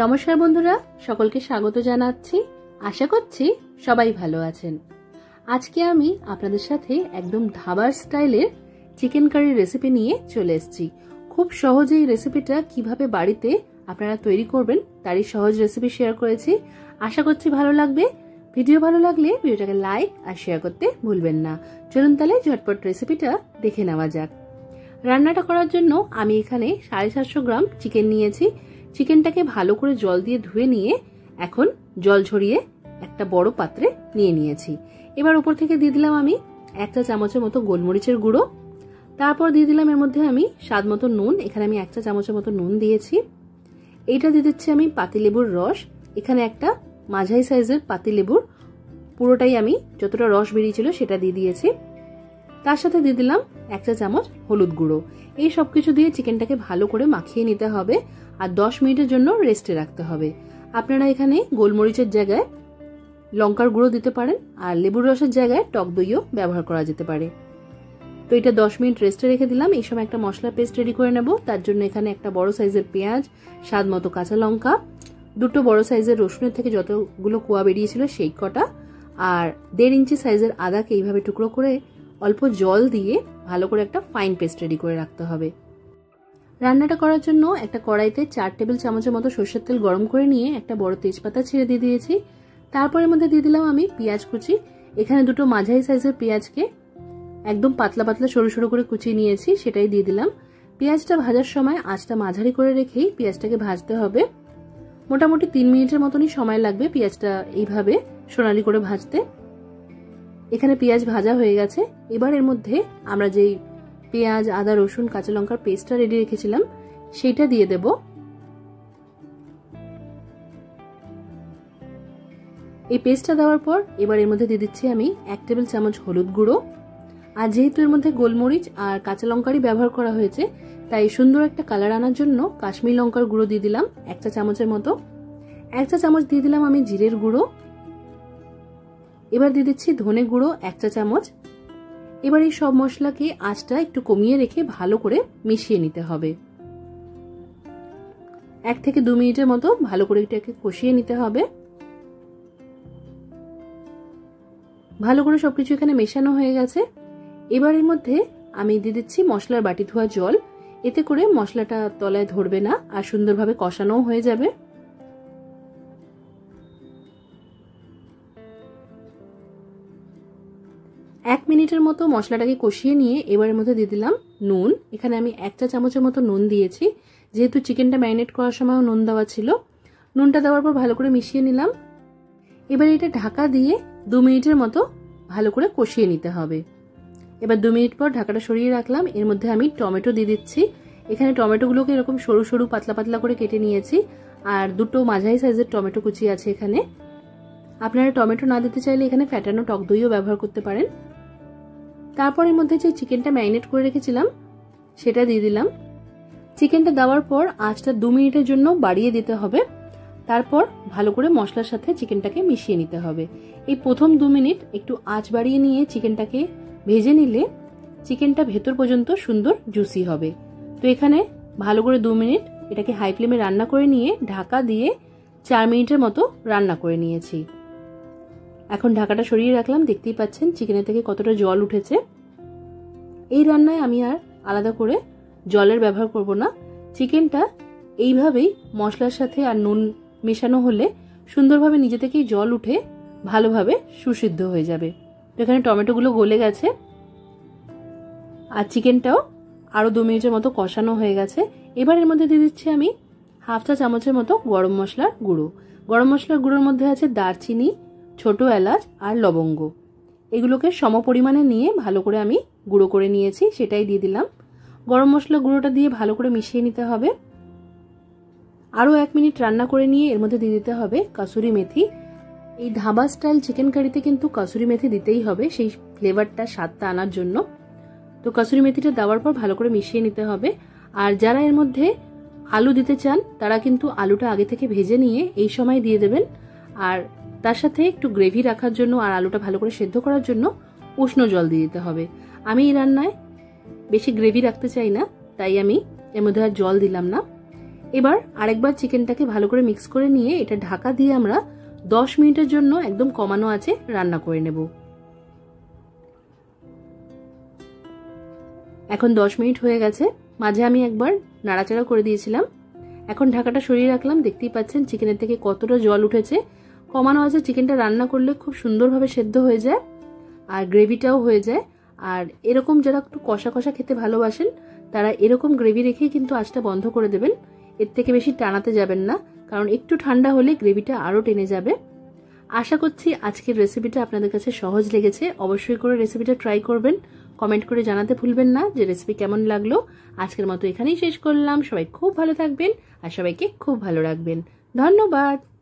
নমস্কার বন্ধুরা, সকলকে স্বাগত জানাচ্ছি। আশা করছি সবাই ভালো আছেন। আজকে আমি আপনাদের সাথে একদম ধাবার স্টাইলের চিকেন কারি রেসিপি নিয়ে চলে এসেছি। খুব সহজে এই রেসিপিটা কিভাবে বাড়িতে আপনারা তৈরি করবেন তারই সহজ রেসিপি শেয়ার করেছি। আশা করছি ভালো লাগবে। ভিডিও ভালো লাগলে ভিডিওটাকে লাইক আর শেয়ার করতে ভুলবেন না। চলুন তাহলে ঝটপট রেসিপিটা দেখে নেওয়া যাক। রান্নাটা করার জন্য আমি এখানে 750 গ্রাম চিকেন নিয়েছি। চিকেনটাকে ভালো করে জল দিয়ে ধুয়ে নিয়ে এখন জল ঝরিয়ে একটা বড় পাত্রে নিয়ে নিয়েছি। এবার উপর থেকে দিয়ে দিলাম আমি 1 চা চামচের মতো গোলমরিচের গুঁড়ো। তারপর দিয়ে দিলাম এর মধ্যে আমি স্বাদ মতো নুন। এখানে আমি 1 চা চামচের মতো নুন দিয়েছি। এইটা দিয়ে দিচ্ছি আমি পাতিলেবুর রস। এখানে একটা মাঝারি সাইজের পাতিলেবুর পুরোটাই আমি যতটা রস বেরিয়েছিল সেটা দিয়ে দিয়েছি। তার সাথে দিয়ে দিলাম 1 চা চামচ হলুদ গুঁড়ো। এই সবকিছু দিয়ে চিকেনটাকে ভালো করে মাখিয়ে নিতে হবে আর 10 মিনিটের জন্য রেস্টে রাখতে হবে। আপনারা এখানে গোলমরিচের জায়গায় লঙ্কার গুঁড়ো দিতে পারেন আর লেবুর রসের জায়গায় টক দইও ব্যবহার করা যেতে পারে। তো এটা 10 মিনিট রেস্টে রেখে দিলাম। এই সময় একটা মশলা পেস্ট রেডি করে নেব। তার জন্য এখানে একটা বড় সাইজের পেঁয়াজ, স্বাদ মতো কাঁচা লঙ্কা, দুটো বড় সাইজের রসুনের থেকে যতগুলো কোয়া বেরিয়েছিল সেই কটা, আর 1.5 ইঞ্চি সাইজের আদাকে এইভাবে টুকরো করে অল্প জল দিয়ে ভালো করে একটা ফাইন পেস্ট রেডি করে রাখতে হবে। রান্নাটা করার জন্য একটা কড়াইতে 4 টেবিল চামচের মতো সরষের তেল গরম করে নিয়ে একটা বড় তেজপাতা ছিঁড়ে দিয়ে দিয়েছি। তারপরের মধ্যে দিয়ে দিলাম আমি পেঁয়াজ কুচি। এখানে দুটো মাঝারি সাইজের পেঁয়াজকে একদম পাতলা পাতলা সরু সরু করে কুচিয়ে নিয়েছি, সেটাই দিয়ে দিলাম। পেঁয়াজটা ভাজার সময় আঁচটা মাঝারি করে রেখেই পেঁয়াজটাকে ভাজতে হবে। মোটামুটি 3 মিনিটের মতনই সময় লাগবে পেঁয়াজটা এইভাবে সোনালি করে ভাজতে। এখানে পেঁয়াজ ভাজা হয়ে গেছে। এবার এর মধ্যে আমরা যেই পেঁয়াজ, আদা, রসুন, কাঁচা লঙ্কার পেস্টটা রেডি রেখেছিলাম সেইটা দিয়ে দেব। এই পেস্টটা দেওয়ার পর এবার এর মধ্যে দিয়ে দিচ্ছি আমি 1 টেবিল চামচ হলুদ গুঁড়ো। আর যেহেতু এর মধ্যে গোলমরিচ আর কাঁচা লঙ্কারই ব্যবহার করা হয়েছে তাই সুন্দর একটা কালার আনার জন্য কাশ্মীরি লঙ্কার গুঁড়ো দিয়ে দিলাম 1 চা চামচের মতো। 1 চা চামচ দিয়ে দিলাম আমি জিরের গুঁড়ো। এবার দিয়ে দিচ্ছি ধনে গুঁড়ো 1 চা চামচ। এবার এই সব মশলাকে আঁচটা একটু কমিয়ে রেখে ভালো করে মিশিয়ে নিতে হবে। 1 থেকে 2 মিনিটের মতো ভালো করে এটাকে কষিয়ে নিতে হবে। ভালো করে সবকিছু এখানে মেশানো হয়ে গেছে। এবার এর মধ্যে আমি দিয়ে দিচ্ছি মশলার বাটি ধোয়া জল। এতে করে মশলাটা তলায় ধরবে না আর সুন্দরভাবে কষানোও হয়ে যাবে। এক মিনিটের মতো মশলাটাকে কষিয়ে নিয়ে এবারের মধ্যে দিয়ে দিলাম নুন। এখানে আমি 1 চা চামচের মতো নুন দিয়েছি, যেহেতু চিকেনটা ম্যারিনেট করার সময়ও নুন দেওয়া ছিল। নুনটা দেওয়ার পর ভালো করে মিশিয়ে নিলাম। এবার এটা ঢাকা দিয়ে 2 মিনিটের মতো ভালো করে কষিয়ে নিতে হবে। এবার 2 মিনিট পর ঢাকাটা সরিয়ে রাখলাম। এর মধ্যে আমি টমেটো দিয়ে দিচ্ছি। এখানে টমেটোগুলোকে এরকম সরু সরু পাতলা পাতলা করে কেটে নিয়েছি আর দুটো মাঝারি সাইজের টমেটো কুচি আছে এখানে। আপনারা টমেটো না দিতে চাইলে এখানে ফ্যাটানো টক দইও ব্যবহার করতে পারেন। তারপর এর মধ্যে যে চিকেনটা ম্যারিনেট করে রেখেছিলাম সেটা দিয়ে দিলাম। চিকেনটা দেওয়ার পর আঁচটা 2 মিনিটের জন্য বাড়িয়ে দিতে হবে। তারপর ভালো করে মশলার সাথে চিকেনটাকে মিশিয়ে নিতে হবে। এই প্রথম 2 মিনিট একটু আঁচ বাড়িয়ে নিয়ে চিকেনটাকে ভেজে নিলে চিকেনটা ভেতর পর্যন্ত সুন্দর জুসি হবে। তো এখানে ভালো করে 2 মিনিট এটাকে হাই ফ্লেমে রান্না করে নিয়ে ঢাকা দিয়ে 4 মিনিটের মতো রান্না করে নিয়েছি। এখন ঢাকাটা সরিয়ে রাখলাম। দেখতেই পাচ্ছেন চিকেনের থেকে কতটা জল উঠেছে। এই রান্নায় আমি আর আলাদা করে জলের ব্যবহার করব না। চিকেনটা এইভাবেই মশলার সাথে আর নুন মেশানো হলে সুন্দরভাবে নিজে থেকেই জল উঠে ভালোভাবে সুসিদ্ধ হয়ে যাবে। তো এখানে টমেটোগুলো গলে গেছে আর চিকেনটাও আরো 2 মিনিটের মতো কষানো হয়ে গেছে। এবার এর মধ্যে দিয়ে দিচ্ছি আমি 1/2 চা চামচের মতো গরম মশলার গুঁড়ো। গরম মশলার গুঁড়োর মধ্যে আছে দারচিনি, ছোট এলাচ আর লবঙ্গ। এগুলোকে সম পরিমাণে নিয়ে ভালো করে আমি গুঁড়ো করে নিয়েছি, সেটাই দিয়ে দিলাম। গরম মশলা গুঁড়োটা দিয়ে ভালো করে মিশিয়ে নিতে হবে। আরো 1 মিনিট রান্না করে নিয়ে এর মধ্যে দিয়ে দিতে হবে কাসুরি মেথি। এই ধাবা স্টাইল চিকেন কারিতে কিন্তু কাসুরি মেথি দিতেই হবে সেই ফ্লেভারটা, স্বাদটা আনার জন্য। তো কাসুরি মেথিটা দেওয়ার পর ভালো করে মিশিয়ে নিতে হবে। আর যারা এর মধ্যে আলু দিতে চান তারা কিন্তু আলুটা আগে থেকে ভেজে নিয়ে এই সময় দিয়ে দেবেন। আর তার সাথে একটু গ্রেভি রাখার জন্য আর আলুটা ভালো করে সেদ্ধ করার জন্য উষ্ণ জল দিয়ে দিতে হবে। আমি এই রান্নায় বেশি গ্রেভি রাখতে চাই না, তাই আমি এর মধ্যে আর জল দিলাম না। এবার আরেকবার চিকেনটাকে ভালো করে মিক্স করে নিয়ে এটা ঢাকা দিয়ে আমরা 10 মিনিটের জন্য একদম কমানো আঁচে রান্না করে নেব। এখন 10 মিনিট হয়ে গেছে, মাঝে আমি একবার নাড়াচাড়া করে দিয়েছিলাম। এখন ঢাকাটা সরিয়ে রাখলাম। দেখতেই পাচ্ছেন চিকেনের থেকে কতটা জল উঠেছে। কমানো আছে চিকেনটা রান্না করলে খুব সুন্দরভাবে সেদ্ধ হয়ে যায় আর গ্রেভিটাও হয়ে যায়। আর এরকম যারা একটু কষা কষা খেতে ভালোবাসেন তারা এরকম গ্রেভি রেখেই কিন্তু আঁচটা বন্ধ করে দেবেন। এর থেকে বেশি টানাতে যাবেন না, কারণ একটু ঠান্ডা হলে গ্রেভিটা আরও টেনে যাবে। আশা করছি আজকের রেসিপিটা আপনাদের কাছে সহজ লেগেছে। অবশ্যই করে রেসিপিটা ট্রাই করবেন, কমেন্ট করে জানাতে ভুলবেন না যে রেসিপি কেমন লাগলো। আজকের মতো এখানেই শেষ করলাম। সবাই খুব ভালো থাকবেন আর সবাইকে খুব ভালো রাখবেন। ধন্যবাদ।